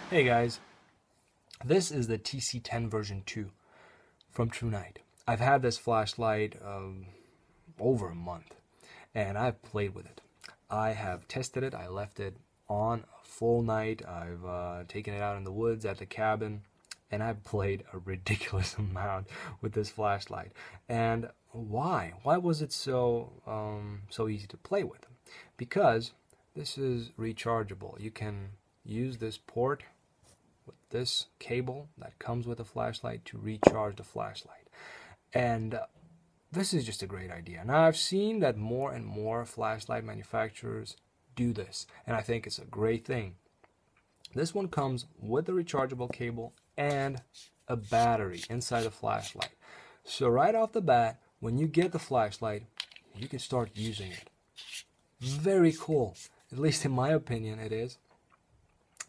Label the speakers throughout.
Speaker 1: Hey guys, this is the TC10 version 2 from Thrunite. I've had this flashlight over a month and I've played with it. I have tested it, I left it on a full night, I've taken it out in the woods at the cabin, and I've played a ridiculous amount with this flashlight. And why? Why was it so easy to play with? Because this is rechargeable. You can use this port with this cable that comes with a flashlight to recharge the flashlight. And this is just a great idea. Now I've seen that more and more flashlight manufacturers do this, and I think it's a great thing. This one comes with a rechargeable cable and a battery inside the flashlight. So right off the bat, when you get the flashlight, you can start using it. Very cool. At least in my opinion it is.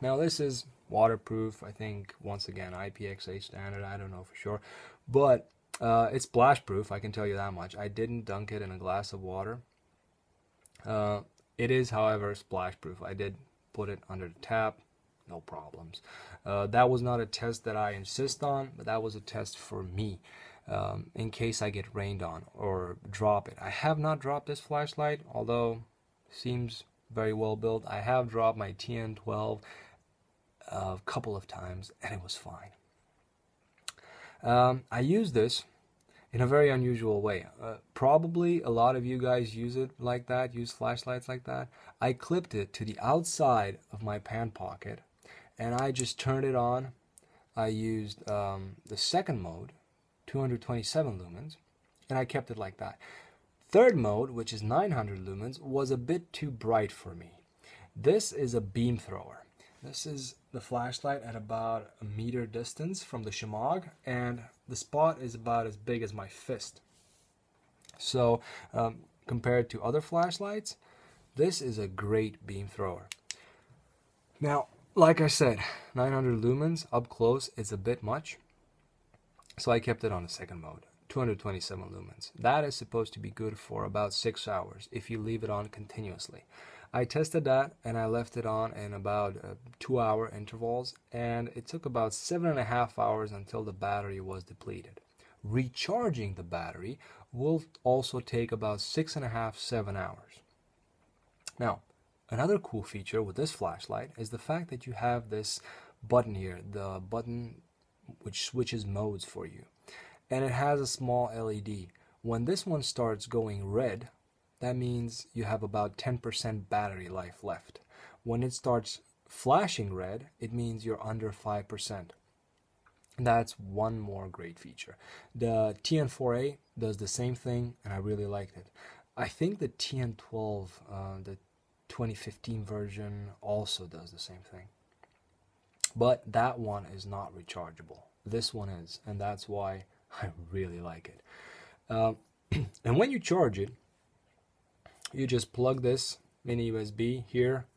Speaker 1: Now this is waterproof, I think, once again, IPX8 standard, I don't know for sure, but it's splash proof, I can tell you that much. I didn't dunk it in a glass of water. It is, however, splash proof. I did put it under the tap, no problems. That was not a test that I insist on, but that was a test for me, in case I get rained on or drop it. I have not dropped this flashlight, although it seems very well built. I have dropped my TN12 a couple of times and it was fine. I use this in a very unusual way. Probably a lot of you guys use it like that, use flashlights like that. I clipped it to the outside of my pant pocket and I just turned it on. I used the second mode, 227 lumens, and I kept it like that. Third mode, which is 900 lumens, was a bit too bright for me. This is a beam thrower. This is the flashlight at about a meter distance from the shemagh, and the spot is about as big as my fist. So compared to other flashlights, this is a great beam thrower. Now, like I said, 900 lumens up close is a bit much, so I kept it on the second mode, 227 lumens. That is supposed to be good for about 6 hours if you leave it on continuously. I tested that and I left it on in about 2-hour intervals, and it took about 7.5 hours until the battery was depleted. Recharging the battery will also take about 6.5 to 7 hours. Now, another cool feature with this flashlight is the fact that you have this button here, the button which switches modes for you, and it has a small LED. When this one starts going red, that means you have about 10% battery life left. When it starts flashing red, it means you're under 5%. That's one more great feature. The TN4A does the same thing, and I really liked it. I think the TN12, the 2015 version, also does the same thing. But that one is not rechargeable. This one is, and that's why I really like it. And when you charge it, you just plug this mini USB here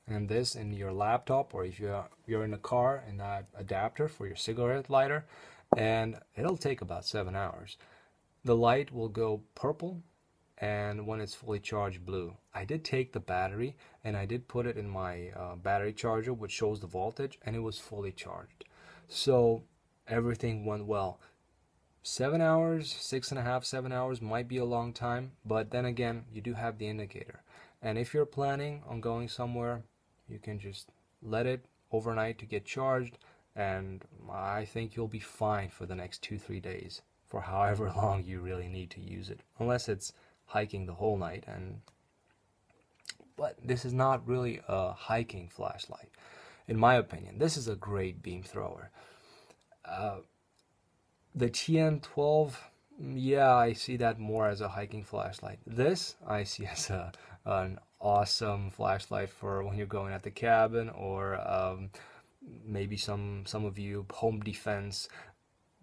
Speaker 1: and this in your laptop, or if you're in a car, in that adapter for your cigarette lighter, and it'll take about 7 hours. The light will go purple, and when it's fully charged, blue. I did take the battery and I did put it in my battery charger, which shows the voltage, and it was fully charged. So everything went well. 7 hours, 6.5, 7 hours might be a long time, but then again, you do have the indicator. And if you're planning on going somewhere, you can just let it overnight to get charged, and I think you'll be fine for the next 2-3 days, for however long you really need to use it, unless it's hiking the whole night. But this is not really a hiking flashlight, in my opinion. This is a great beam thrower. The TN12, yeah, I see that more as a hiking flashlight. This I see as an awesome flashlight for when you're going at the cabin, or maybe some of you home defense.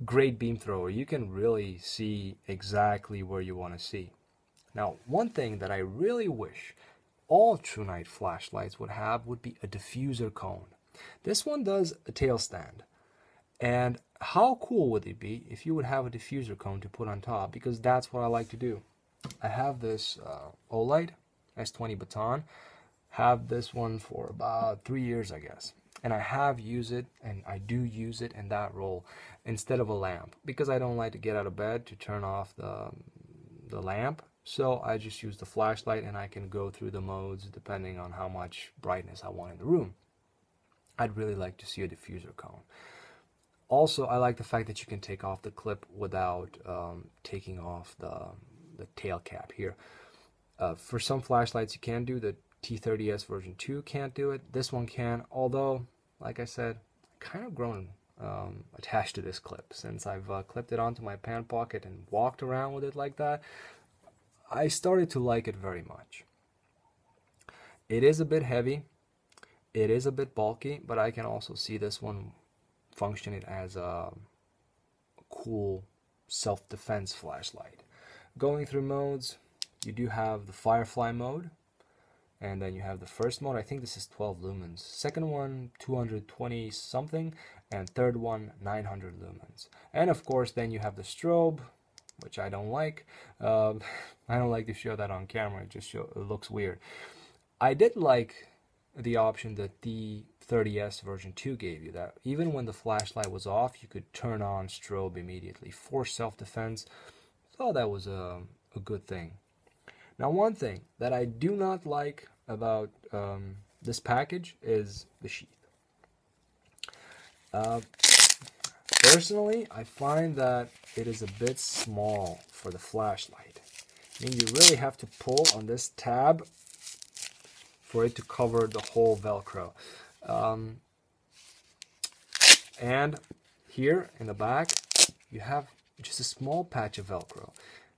Speaker 1: Great beam thrower. You can really see exactly where you want to see. Now, one thing that I really wish all Thrunite flashlights would have would be a diffuser cone. This one does a tail stand. And how cool would it be if you would have a diffuser cone to put on top? Because that's what I like to do. I have this Olight S20 baton. Have this one for about 3 years, I guess. and I have used it, and I do use it in that role instead of a lamp, because I don't like to get out of bed to turn off the lamp. So I just use the flashlight, and I can go through the modes depending on how much brightness I want in the room. I'd really like to see a diffuser cone. Also, I like the fact that you can take off the clip without taking off the tail cap here. For some flashlights you can do, the T30S version 2 can't do it. This one can, although, like I said, kind of grown attached to this clip since I've clipped it onto my pan pocket and walked around with it like that. I started to like it very much. It is a bit heavy, it is a bit bulky, but I can also see this one functioning as a cool self-defense flashlight. Going through modes, you do have the Firefly mode, and then you have the first mode. I think this is 12 lumens. Second one, 220 something, and third one, 900 lumens. And of course, then you have the strobe, which I don't like. I don't like to show that on camera. It looks weird. I did like the option that the T30S version 2 gave you, that even when the flashlight was off, you could turn on strobe immediately for self-defense. So that was a good thing. Now, one thing that I do not like about this package is the sheath. Personally, I find that it is a bit small for the flashlight. I mean, you really have to pull on this tab for it to cover the whole Velcro. And here in the back, you have just a small patch of Velcro.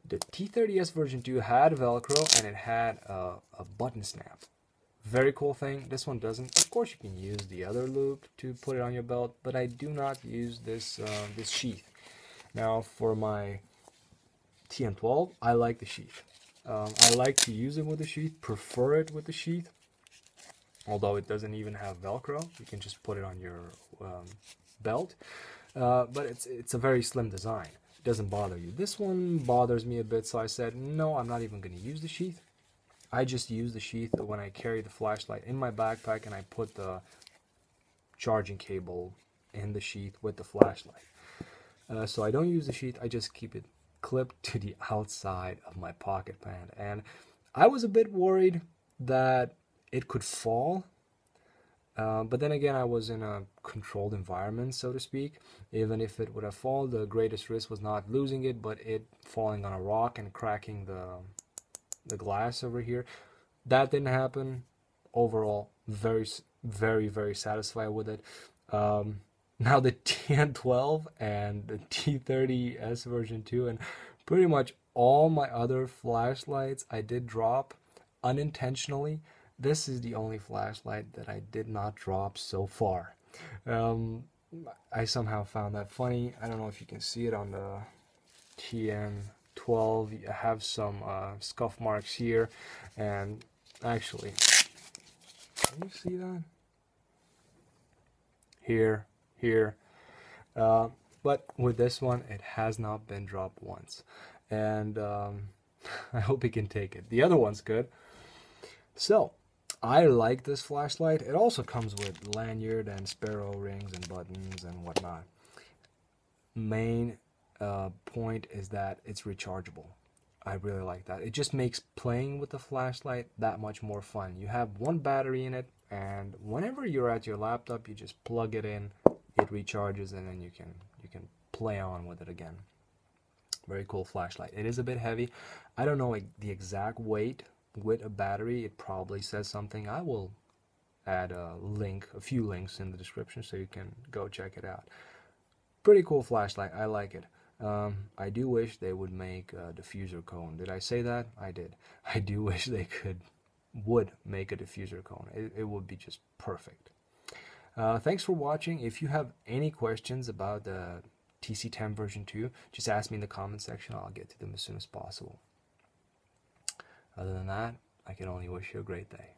Speaker 1: The T30S version 2 had Velcro, and it had a button snap. Very cool thing. This one doesn't. Of course, you can use the other loop to put it on your belt, but I do not use this this sheath. Now, for my TN12, I like the sheath. I like to use it with the sheath, prefer it with the sheath. Although it doesn't even have Velcro, you can just put it on your belt. But it's a very slim design. It doesn't bother you. This one bothers me a bit, so I said, no, I'm not even going to use the sheath. I just use the sheath when I carry the flashlight in my backpack, and I put the charging cable in the sheath with the flashlight. So I don't use the sheath, I just keep it clipped to the outside of my pocket band. And I was a bit worried that it could fall, but then again, I was in a controlled environment, so to speak. Even if it would have fallen, the greatest risk was not losing it, but it falling on a rock and cracking the glass over here. That didn't happen. Overall, very satisfied with it. Now the TN12 and the T30S version 2 and pretty much all my other flashlights I did drop unintentionally. This is the only flashlight that I did not drop so far. I somehow found that funny. I don't know if you can see it on the TN12. You have some scuff marks here, and actually, can you see that? Here. But with this one, it has not been dropped once, and I hope it can take it. The other one's good. So I like this flashlight. It also comes with lanyard and spare O-rings and buttons and whatnot. Main point is that it's rechargeable. I really like that. It just makes playing with the flashlight that much more fun. You have one battery in it, and whenever you're at your laptop, you just plug it in, it recharges, and then you can play on with it again. Very cool flashlight. It is a bit heavy. I don't know the exact weight with a battery. It probably says something. I will add a few links in the description so you can go check it out. Pretty cool flashlight. I like it. I do wish they would make a diffuser cone. Did I say that? I did. I do wish they would make a diffuser cone. It would be just perfect. Thanks for watching. If you have any questions about the TC10 version 2, just ask me in the comment section. I'll get to them as soon as possible. Other than that, I can only wish you a great day.